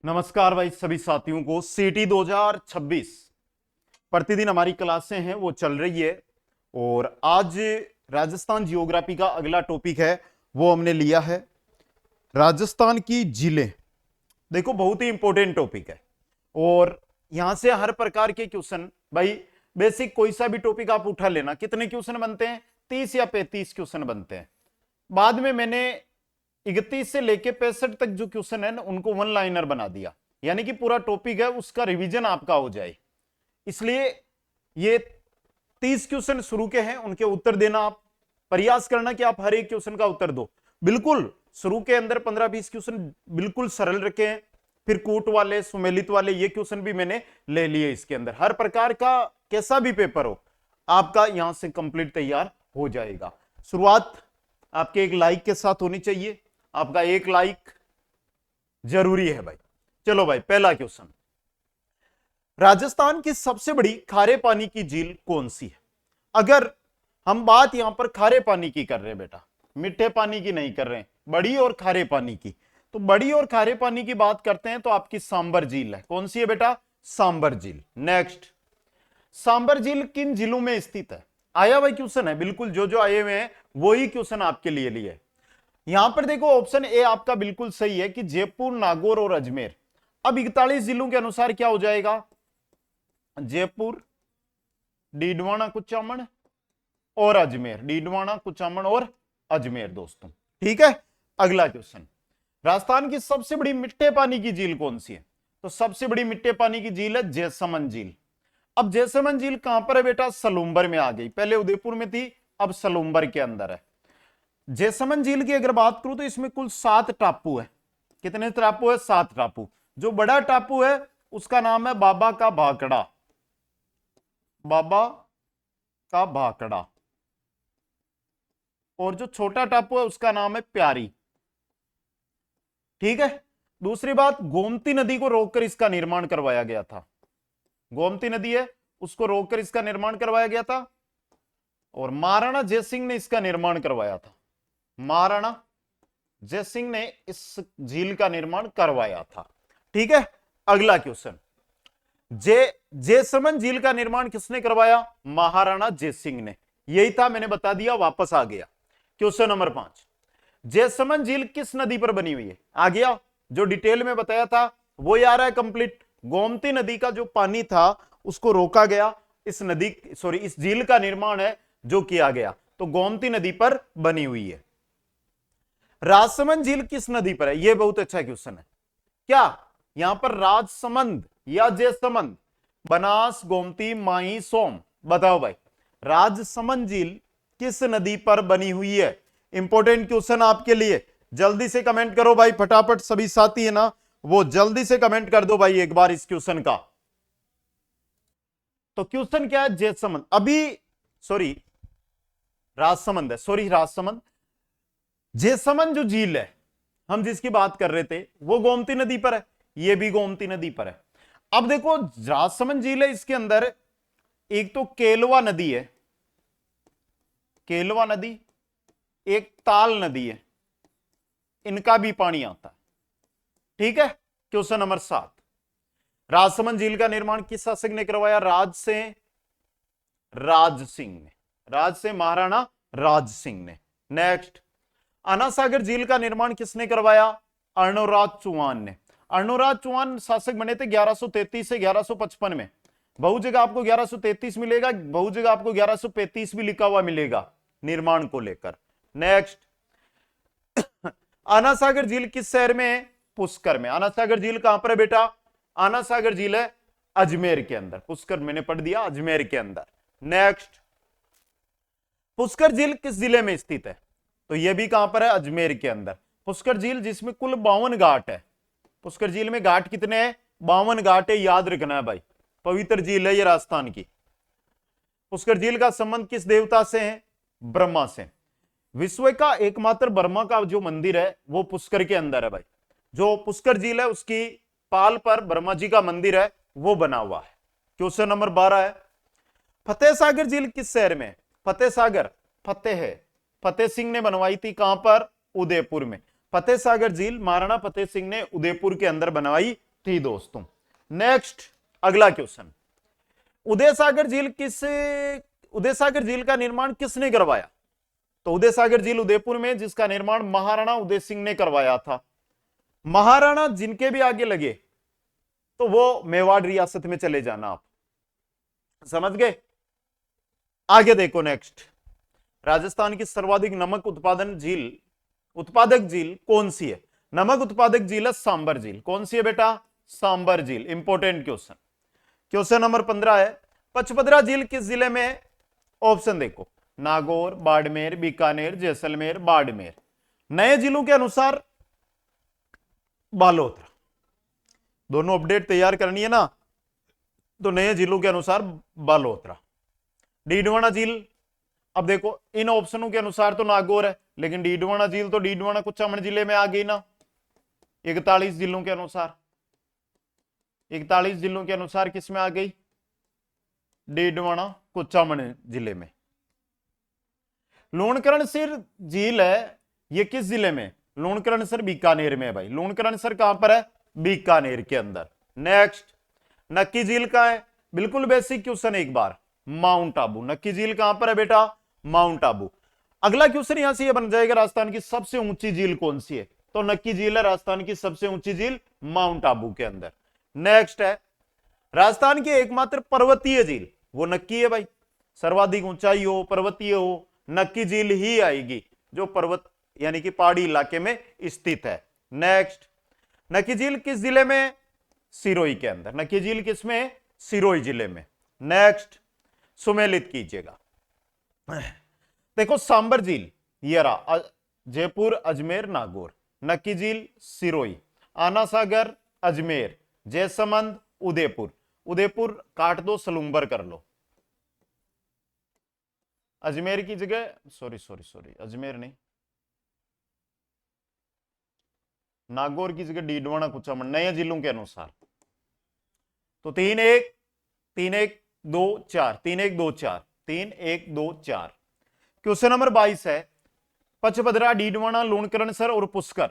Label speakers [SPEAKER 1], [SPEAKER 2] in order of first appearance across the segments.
[SPEAKER 1] नमस्कार भाई सभी साथियों को। सीटी 2026 प्रतिदिन हमारी क्लासें हैं वो चल रही है और आज राजस्थान जियोग्राफी का अगला टॉपिक है वो हमने लिया है राजस्थान की जिलें। देखो बहुत ही इंपॉर्टेंट टॉपिक है और यहां से हर प्रकार के क्वेश्चन भाई बेसिक कोई सा भी टॉपिक आप उठा लेना। कितने क्वेश्चन बनते हैं? 30 या 35 क्वेश्चन बनते हैं। बाद में मैंने 31 से लेके 65 तक जो क्वेश्चन है ना उनको वन लाइनर बना दिया, यानी कि पूरा टॉपिक है उसका रिवीजन आपका हो जाए। इसलिए ये 30 क्वेश्चन शुरू के हैं, उनके उत्तर देना। आप प्रयास करना कि आप हर एक क्वेश्चन का उत्तर दो। बिल्कुल शुरू के अंदर 15-20 क्वेश्चन बिल्कुल सरल रखे हैं, फिर कूट वाले सुमेलित वाले ये क्वेश्चन भी मैंने ले लिए। इसके अंदर हर प्रकार का कैसा भी पेपर हो आपका यहां से कंप्लीट तैयार हो जाएगा। शुरुआत आपके एक लाइक के साथ होनी चाहिए। आपका एक लाइक जरूरी है भाई। चलो भाई पहला क्वेश्चन, राजस्थान की सबसे बड़ी खारे पानी की झील कौन सी है? अगर हम बात यहां पर खारे पानी की कर रहे हैं बेटा, मीठे पानी की नहीं कर रहे हैं, बड़ी और खारे पानी की, तो बड़ी और खारे पानी की बात करते हैं तो आपकी सांबर झील है। कौन सी है बेटा? सांबर झील। नेक्स्ट, सांबर झील किन जिलों में स्थित है? आया भाई क्वेश्चन है, बिल्कुल जो जो आए हुए हैं वही क्वेश्चन आपके लिए। यहां पर देखो ऑप्शन ए आपका बिल्कुल सही है कि जयपुर, नागौर और अजमेर। अब 41 जिलों के अनुसार क्या हो जाएगा? जयपुर, डीडवाना, कुचामन और अजमेर। डीडवाना, कुचामन और अजमेर दोस्तों, ठीक है। अगला क्वेश्चन, राजस्थान की सबसे बड़ी मिट्टे पानी की झील कौन सी है? तो सबसे बड़ी मिट्टे पानी की झील है जैसमंद झील। अब जैसमंद झील कहां पर है बेटा? सलूंबर में आ गई। पहले उदयपुर में थी, अब सलूंबर के अंदर है। जैसमंद झील की अगर बात करूं तो इसमें कुल 7 टापू है। कितने टापू है? 7 टापू। जो बड़ा टापू है उसका नाम है बाबा का भाकड़ा। बाबा का भाकड़ा। और जो छोटा टापू है उसका नाम है प्यारी, ठीक है। दूसरी बात, गोमती नदी को रोककर इसका निर्माण करवाया गया था। गोमती नदी है उसको रोककर इसका निर्माण करवाया गया था और महाराणा जयसिंह ने इसका निर्माण करवाया था। महाराणा जयसिंह ने इस झील का निर्माण करवाया था, ठीक है। अगला क्वेश्चन, जैसमंद झील का निर्माण किसने करवाया? महाराणा जयसिंह ने। यही था, मैंने बता दिया, वापस आ गया। क्वेश्चन नंबर 5, जैसमंद झील किस नदी पर बनी हुई है? आ गया, जो डिटेल में बताया था वो आ रहा है कंप्लीट। गोमती नदी का जो पानी था उसको रोका गया, इस नदी इस झील का निर्माण है जो किया गया, तो गोमती नदी पर बनी हुई है। राजसमंद झील किस नदी पर है? यह बहुत अच्छा क्वेश्चन है। क्या यहां पर राजसमंद या जयसमंद? बनास, गोमती, माही, सोम, बताओ भाई राजसमंद झील किस नदी पर बनी हुई है? इंपॉर्टेंट क्वेश्चन आपके लिए। जल्दी से कमेंट करो भाई, फटाफट सभी साथी है ना वो जल्दी से कमेंट कर दो भाई एक बार इस क्वेश्चन का। तो क्वेश्चन क्या है? जयसमंद, अभी सॉरी राजसमंद है, सॉरी राजसमंद। जैसमंद जो झील है हम जिसकी बात कर रहे थे वो गोमती नदी पर है, ये भी गोमती नदी पर है। अब देखो राजसमंद झील है, इसके अंदर एक तो केलवा नदी है, केलवा नदी, एक ताल नदी है, इनका भी पानी आता है, ठीक है। क्वेश्चन नंबर 7, राजसमंद झील का निर्माण किस शासक ने करवाया? राज सिंह ने, राज से महाराणा राज सिंह ने। नेक्स्ट, अन्ना सागर झील का निर्माण किसने करवाया? अर्णोराज चौहान ने। अर्णोराज चौहान शासक बने थे 1133 से 1155 में। बहुत जगह आपको 1133 मिलेगा, बहुत जगह आपको 1135 भी लिखा हुआ मिलेगा निर्माण को लेकर। नेक्स्ट, अन्ना सागर झील किस शहर में है? पुष्कर में। अन्ना सागर झील कहां पर है बेटा? अन्ना सागर झील है अजमेर के अंदर। पुष्कर मैंने पढ़ दिया, अजमेर के अंदर। नेक्स्ट, पुष्कर झील किस जिले में स्थित है? तो यह भी कहां पर है? अजमेर के अंदर। पुष्कर झील जिसमें कुल 52 घाट है। पुष्कर झील में घाट कितने हैं? 52 घाट है, याद रखना है भाई। पवित्र झील है ये राजस्थान की। पुष्कर झील का संबंध किस देवता से है? ब्रह्मा से। विश्व का एकमात्र ब्रह्मा का जो मंदिर है वो पुष्कर के अंदर है भाई। जो पुष्कर झील है उसकी पाल पर ब्रह्मा जी का मंदिर है वो बना हुआ है। क्वेश्चन नंबर 12 है, फतेह सागर झील किस शहर में? फतेह सागर, फतेह सिंह ने बनवाई थी, कहां पर? उदयपुर में। फतेह सागर झील महाराणा फतेह सिंह ने उदयपुर के अंदर बनवाई थी दोस्तों। नेक्स्ट अगला क्वेश्चन, उदय सागर झील का निर्माण किसने करवाया? तो उदय सागर झील उदयपुर में, जिसका निर्माण महाराणा उदय सिंह ने करवाया था। महाराणा जिनके भी आगे लगे तो वो मेवाड़ रियासत में चले जाना, आप समझ गए। आगे देखो नेक्स्ट, राजस्थान की सर्वाधिक नमक उत्पादक झील कौन सी है? नमक उत्पादक झील है सांबर झील। कौन सी है बेटा? सांबर झील। Important question. क्वेश्चन नंबर 15 है, पचपदरा झील किस जिले में है? ऑप्शन देखो, नागौर, बाड़मेर, बीकानेर, जैसलमेर, बाड़मेर। नए जिलों के अनुसार बालोतरा। दोनों अपडेट तैयार करनी है ना, तो नए जिलों के अनुसार बालोतरा। डीडवाना झील, अब देखो इन ऑप्शनों के अनुसार तो नागौर है, लेकिन डीडवाना झील तो डीडवाना कुचामन जिले में आ गई ना। 41 जिलों के अनुसार, 41 जिलों के अनुसार किस में आ गई? डीडवाना कुचामन जिले में। लूणकरणसर झील है, ये किस जिले में? लूणकरणसर बीकानेर में है भाई। लूणकरणसर कहां पर है? बीकानेर के अंदर। नेक्स्ट, नक्की झील का है, बिल्कुल बेसिक क्वेश्चन एक बार, माउंट आबू। नक्की झील कहां पर है बेटा? माउंट आबू। अगला क्वेश्चन यहां से ये बन जाएगा, राजस्थान की सबसे ऊंची झील कौन सी है? तो नक्की झील है राजस्थान की सबसे ऊंची झील, माउंट आबू के अंदर। नेक्स्ट है, राजस्थान की एकमात्र पर्वतीय झील, वो नक्की है भाई। सर्वाधिक ऊंचाई हो, पर्वतीय हो, नक्की झील ही आएगी, जो पर्वत यानी कि पहाड़ी इलाके में स्थित है। नेक्स्ट, नक्की झील किस जिले में? सिरोही के अंदर। नक्की झील किस में? सिरोही जिले में। नेक्स्ट, सुमेलित कीजिएगा। देखो सांबर झील ये रहा, जयपुर, अजमेर, नागौर। नक्की झील सिरोही, आना सागर अजमेर, जयसमंद उदयपुर। उदयपुर काट दो, सलूंबर कर लो। अजमेर की जगह सॉरी अजमेर नहीं, नागौर की जगह डीडवाना कुचामन, नए जिलों के अनुसार। तो 3-1 3-1-2 4 3-1-2 4 3-1-2 4। क्वेश्चन नंबर 22 है, पचपदरा, डीडवाना, लूणकरणसर और पुष्कर।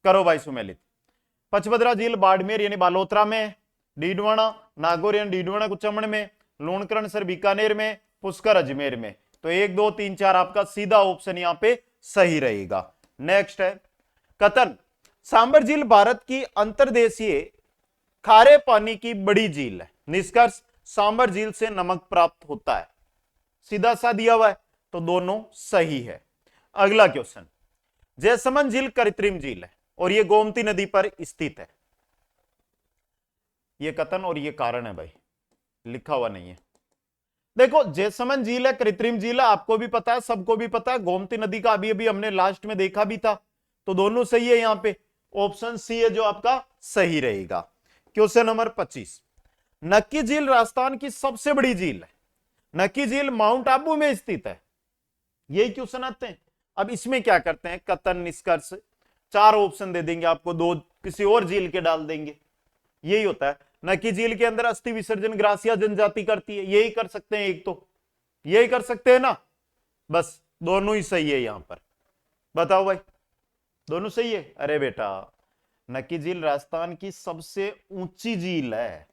[SPEAKER 1] करो भाई सुमेलित। पचपदरा झील बाड़मेर यानी बालोतरा में, डीडवाना नागौर यानी डीडवाना कुचामन में, लूणकरणसर बीकानेर में, पुष्कर अजमेर में। तो 1 2 3 4 आपका सीधा ऑप्शन यहां पे सही रहेगा। नेक्स्ट है कथन, सांबर झील भारत की अंतर्देशीय खारे पानी की बड़ी झील है। निष्कर्ष, सांबर झील से नमक प्राप्त होता है। सीधा सा दिया हुआ है, तो दोनों सही है। अगला क्वेश्चन, जयसमंद झील कृत्रिम झील है और यह गोमती नदी पर स्थित है। यह कथन और यह कारण है भाई, लिखा हुआ नहीं है। देखो जयसमंद झील है, कृत्रिम झील है, आपको भी पता है, सबको भी पता है। गोमती नदी का अभी अभी हमने लास्ट में देखा भी था, तो दोनों सही है। यहां पे ऑप्शन सी है जो आपका सही रहेगा। क्वेश्चन नंबर 25, नक्की झील राजस्थान की सबसे बड़ी झील है। नक्की झील माउंट आबू में स्थित है। यही क्वेश्चन आते हैं। अब इसमें क्या करते हैं, कथन निष्कर्ष 4 ऑप्शन दे देंगे आपको, 2 किसी और झील के डाल देंगे। यही होता है। नक्की झील के अंदर अस्थि विसर्जन ग्रासिया जनजाति करती है, यही कर सकते हैं, एक तो यही कर सकते हैं ना। बस दोनों ही सही है यहां पर। बताओ भाई, दोनों सही है? अरे बेटा, नक्की झील राजस्थान की सबसे ऊंची झील है,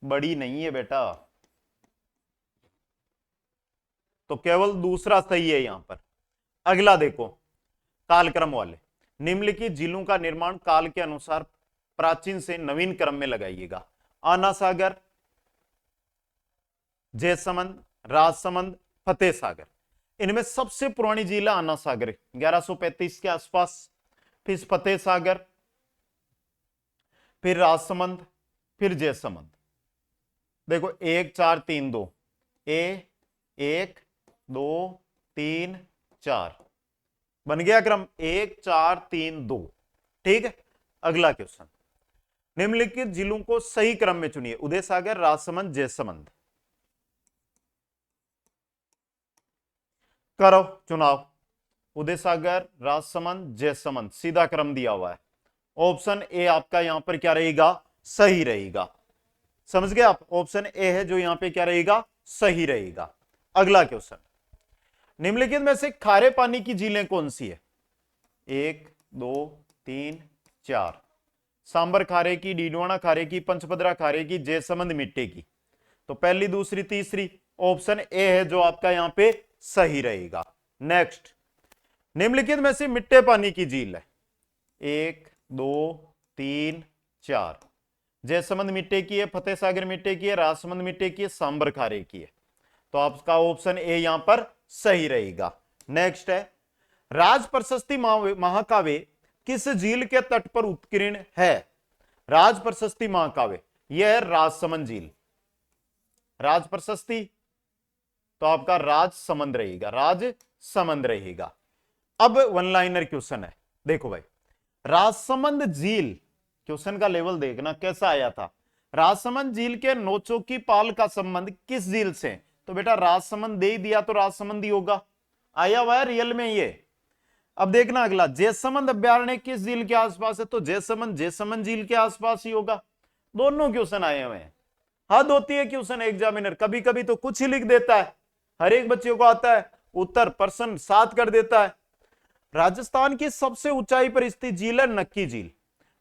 [SPEAKER 1] बड़ी नहीं है बेटा। तो केवल दूसरा सही है यहां पर। अगला देखो, कालक्रम वाले, निम्नलिखित झीलों का निर्माण काल के अनुसार प्राचीन से नवीन क्रम में लगाइएगा। आना सागर, जयसमंद, राजसमंद, फतेह सागर। इनमें सबसे पुरानी झील है आना सागर, 1135 के आसपास, फिर फतेह सागर, फिर राजसमंद, फिर जयसमंद। देखो 1 4 3 2, 1 2 3 4 बन गया क्रम, 1 4 3 2। ठीक है। अगला क्वेश्चन, निम्नलिखित जिलों को सही क्रम में चुनिए। उदय सागर, राजसमंद, जयसमंद। करो चुनाव। उदय सागर, राजसमंद, जयसमंद, सीधा क्रम दिया हुआ है। ऑप्शन ए आपका यहां पर क्या रहेगा, सही रहेगा। समझ गए आप? ऑप्शन ए है जो यहां पे क्या रहेगा, सही रहेगा। अगला क्वेश्चन, निम्नलिखित में से खारे पानी की झीलें कौन सी है? 1 2 3 4। सांबर खारे की, डीडवाना खारे की, पंचपदरा खारे की, जयसमंद मिट्टी की। तो पहली, दूसरी, तीसरी, ऑप्शन ए है जो आपका यहां पे सही रहेगा। नेक्स्ट, निम्नलिखित में से मिट्टे पानी की झील है, 1 2 3 4, जयसमंद मिट्टी की है, फतेह सागर मिट्टी की है, राजसमंद मिट्टी की है, सांबर खारे की है। तो आपका ऑप्शन ए यहां पर सही रहेगा। नेक्स्ट है, राज प्रशस्ति महाकाव्य किस झील के तट पर उत्कीर्ण है? राज प्रशस्ति महाकाव्य यह है राजसमंद झील। राज प्रशस्ति तो आपका राजसमंद रहेगा, राजसमंद रहेगा। अब वन लाइनर क्वेश्चन है, देखो भाई, राजसमंद झील, क्वेश्चन का लेवल देखना कैसा आया था। राजसमंद झील के नौचोकी पाल का संबंध किस झील से? तो बेटा राजसमंद दे ही दिया तो राजसमंद ही होगा, आया हुआ है रियल में ये। अब देखना अगला, जयसमंद अभ्यारण्य किस झील के आसपास है? तो जयसमंद झील के आसपास ही होगा। दोनों क्वेश्चन आए हुए हैं। हद होती है क्वेश्चन एग्जामिनर, कभी कभी तो कुछ ही लिख देता है, हर एक बच्चे को आता है, उत्तर प्रश्न 7 कर देता है। राजस्थान की सबसे ऊंचाई पर स्थित झील है नक्की झील।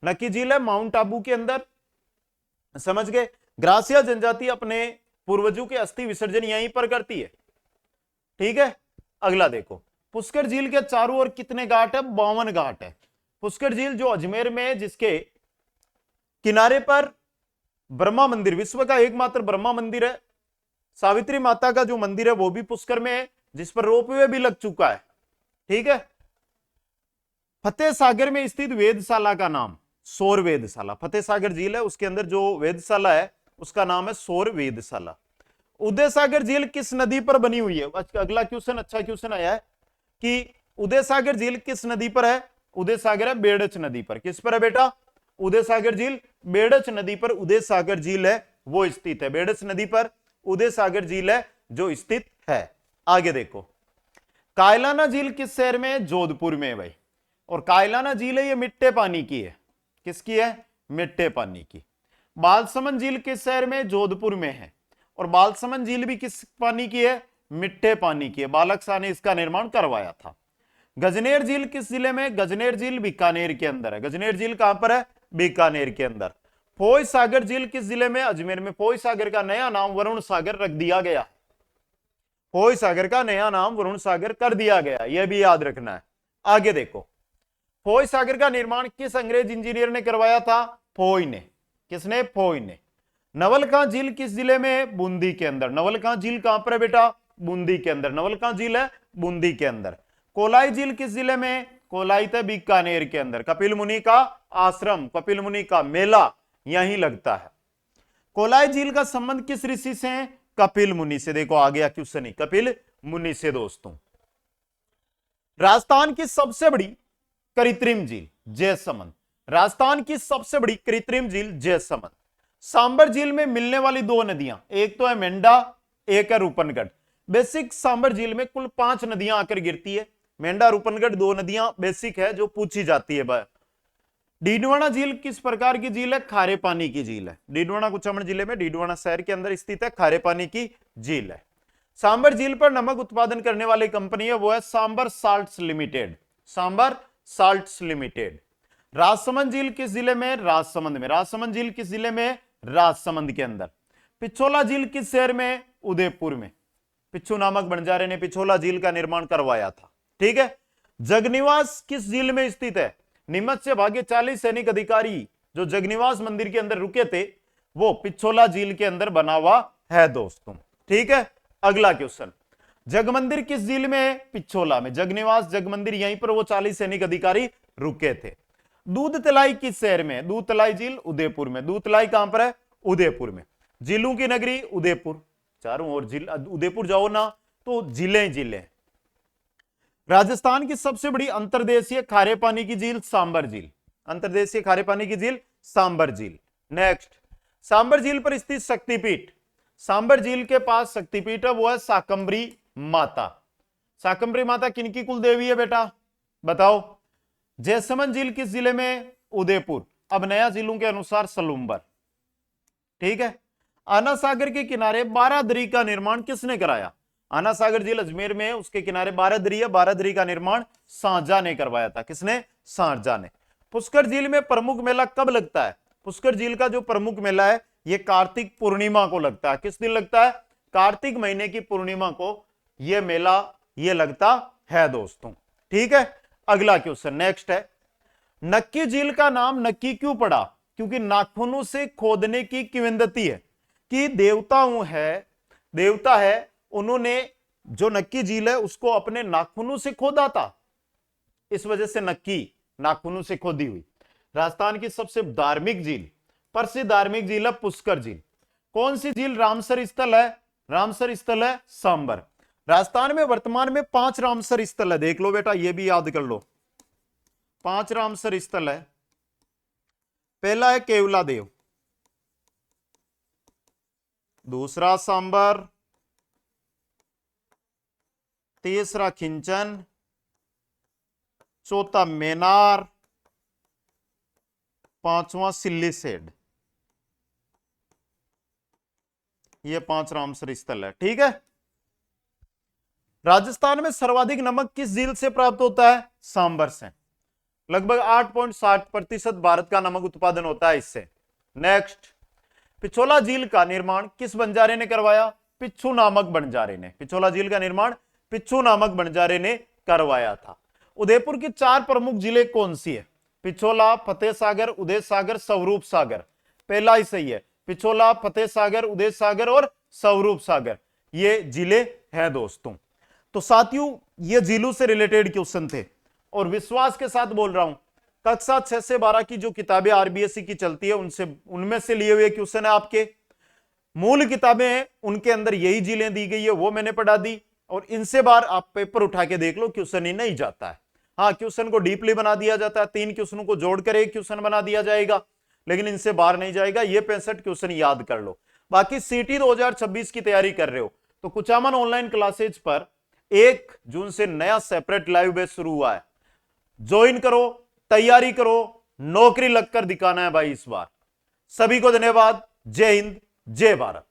[SPEAKER 1] नक्की झील है माउंट आबू के अंदर, समझ गए। ग्रासिया जनजाति अपने पूर्वजों के अस्थि विसर्जन यहीं पर करती है, ठीक है। अगला देखो, पुष्कर झील के चारों ओर कितने घाट है? 52 घाट है। पुष्कर झील जो अजमेर में है, जिसके किनारे पर ब्रह्मा मंदिर, विश्व का एकमात्र ब्रह्मा मंदिर है। सावित्री माता का जो मंदिर है वो भी पुष्कर में है, जिस पर रोपवे भी लग चुका है, ठीक है। फतेह सागर में स्थित वेधशाला का नाम सौर वेधशाला। फतेह सागर झील है, उसके अंदर जो वेधशाला है उसका नाम है सौर वेधशाला। उदय सागर झील किस नदी पर बनी हुई है? अगला क्वेश्चन अच्छा क्वेश्चन आया है कि उदय सागर झील किस नदी पर है? उदय सागर है बेड़च नदी पर। किस पर है बेटा? उदय सागर झील बेड़च नदी पर उदय सागर झील है वो स्थित है। बेड़च नदी पर उदय सागर झील है जो स्थित है। आगे देखो, कायलाना झील किस शहर में है? जोधपुर में है भाई। और कायलाना झील है ये मिट्टे पानी की है। किसकी है? मिट्टे पानी की। बालसमंद झील किस शहर में? जोधपुर में है। और बालसमंद झील भी किस पानी की है? मिट्टे पानी की है। बालक शाह ने इसका निर्माण करवाया था। गजनेर झील किस जिले में? गजनेर झील बीकानेर के अंदर है। गजनेर झील कहां पर है? बीकानेर के अंदर। फोय सागर झील किस जिले में? अजमेर में। फोय सागर का नया नाम वरुण सागर रख दिया गया। फोय सागर का नया नाम वरुण सागर कर दिया गया, यह भी याद रखना है। आगे देखो, फोय सागर का निर्माण किस अंग्रेज इंजीनियर ने करवाया था? फोय ने। किसने? फोय ने। नवलखा झील किस जिले में है? बूंदी के अंदर। नवलखा झील कहां पर है बेटा? बूंदी के अंदर। नवलखा झील है बूंदी के अंदर। कोलाई झील किस जिले में? कोलाई तो बीकानेर के अंदर। कपिल मुनि का आश्रम, कपिल मुनि का मेला यहीं लगता है। कोलाई झील का संबंध किस ऋषि से है? कपिल मुनि से। देखो आ गया क्वेश्चन ही, कपिल मुनि से दोस्तों। राजस्थान की सबसे बड़ी कृत्रिम झील जयसमंद। राजस्थान की सबसे बड़ी कृत्रिम झील जयसमंद। सांबर झील में मिलने वाली 2 नदियां, एक तो है मेंढा, एक है रूपनगढ़। बेसिक सांबर झील में कुल 5 नदियां आकर गिरती है। मेंढा रूपनगढ़ 2 नदियां बेसिक है जो पूछी जाती है। डीडवाना झील किस प्रकार की झील है? खारे पानी की झील है। डीडवाना कुचामन जिले में डीडवाना शहर के अंदर स्थित है, खारे पानी की झील है। सांबर झील पर नमक उत्पादन करने वाली कंपनी है वो है Sambhar salts limited. Sambhar salts limited. Rajsamand झील किस जिले में? राजसमंद में। राजसमंद झील किस जिले में? राजसमंद के अंदर। पिछोला झील किस शहर में? उदयपुर में। पिच्छू नामक बंजारे ने पिछोला झील का निर्माण करवाया था, ठीक है। जगनिवास किस झील में स्थित है? नीमच से भागे 40 सैनिक अधिकारी जो जगनिवास मंदिर के अंदर रुके थे वो पिछोला झील के अंदर बना हुआ है दोस्तों, ठीक है। अगला क्वेश्चन, जगमंदिर किस झील में है? पिछोला में। जगनिवास जगमंदिर यहीं पर वो 40 सैनिक अधिकारी रुके थे। दूध तलाई किस शहर में? दूध तलाई झील उदयपुर में। दूध तलाई कहां पर है? उदयपुर में। झीलों की नगरी उदयपुर, चारों ओर झील। उदयपुर जाओ ना तो झीलें झीलें। राजस्थान की सबसे बड़ी अंतर्देशीय खारे पानी की झील सांबर झील। अंतर्देशीय खारे पानी की झील सांबर झील। नेक्स्ट, सांबर झील पर स्थित शक्तिपीठ। सांबर झील के पास शक्तिपीठ है वो है शाकंभरी माता। शाकंभरी माता किनकी कुल देवी है बेटा? बताओ। जयसमंद झील किस जिले में? उदयपुर। अब नया जिलों के अनुसार सलूम्बर, ठीक है। आना सागर के किनारे बारादरी का निर्माण किसने कराया? आना सागर झील अजमेर में है, उसके किनारे बारादरी है। बारादरी का निर्माण शाहजहां ने करवाया था। किसने? शाहजहां ने। पुष्कर झील में प्रमुख मेला कब लगता है? पुष्कर झील का जो प्रमुख मेला है ये कार्तिक पूर्णिमा को लगता है। किस दिन लगता है? कार्तिक महीने की पूर्णिमा को ये मेला ये लगता है दोस्तों। ठीक है, अगला क्वेश्चन नेक्स्ट है, नक्की झील का नाम नक्की क्यों पड़ा? क्योंकि नाखूनों से खोदने की किंवदंती है कि देवता है उन्होंने जो नक्की झील है उसको अपने नाखूनों से खोदा था, इस वजह से नक्की नाखूनों से खोदी हुई। राजस्थान की सबसे धार्मिक झील, प्रसिद्ध धार्मिक झील है पुष्कर झील। कौन सी झील रामसर स्थल है? रामसर स्थल है सांबर। राजस्थान में वर्तमान में 5 रामसर स्थल है, देख लो बेटा, ये भी याद कर लो। 5 रामसर स्थल है। पहला है केवला देव, दूसरा सांबर, तीसरा खिंचन, चौथा मेनार, पांचवा सिल्लीसेड। ये 5 रामसर स्थल है। ठीक है, राजस्थान में सर्वाधिक नमक किस झील से प्राप्त होता है? सांबर से। लगभग 8.60% भारत का नमक उत्पादन होता है इससे। नेक्स्ट, पिछोला झील का निर्माण किस बंजारे ने करवाया? पिच्छू नामक बंजारे ने। पिछोला झील का निर्माण पिच्छू नामक बंजारे ने करवाया था। उदयपुर की 4 प्रमुख जिले कौन सी है? पिछोला, फतेह सागर, उदय सागर, स्वरूप सागर। पहला ही सही है, पिछोला, फतेह सागर, उदय सागर और स्वरूप सागर ये जिले हैं दोस्तों। तो साथियों ये जिलों से रिलेटेड क्वेश्चन थे और विश्वास के साथ बोल रहा हूं कक्षा 6 से 12 की जो किताबें आरबीएससी की चलती है उनमें से लिए हुए क्वेश्चन है। आपके मूल किताबें हैं उनके अंदर यही जिलें दी गई है, वो मैंने पढ़ा दी और इनसे बार आप पेपर उठा के देख लो, क्वेश्चन ही नहीं जाता है। हाँ, क्वेश्चन को डीपली बना दिया जाता है, 3 क्वेश्चनों को जोड़कर एक क्वेश्चन बना दिया जाएगा, लेकिन इनसे बाहर नहीं जाएगा। ये 65 क्वेश्चन याद कर लो। बाकी सीटी 2026 की तैयारी कर रहे हो तो कुचामन ऑनलाइन क्लासेज पर 1 जून से नया सेपरेट लाइव बैच शुरू हुआ है, ज्वाइन करो, तैयारी करो, नौकरी लगकर दिखाना है भाई इस बार। सभी को धन्यवाद। जय हिंद, जय भारत।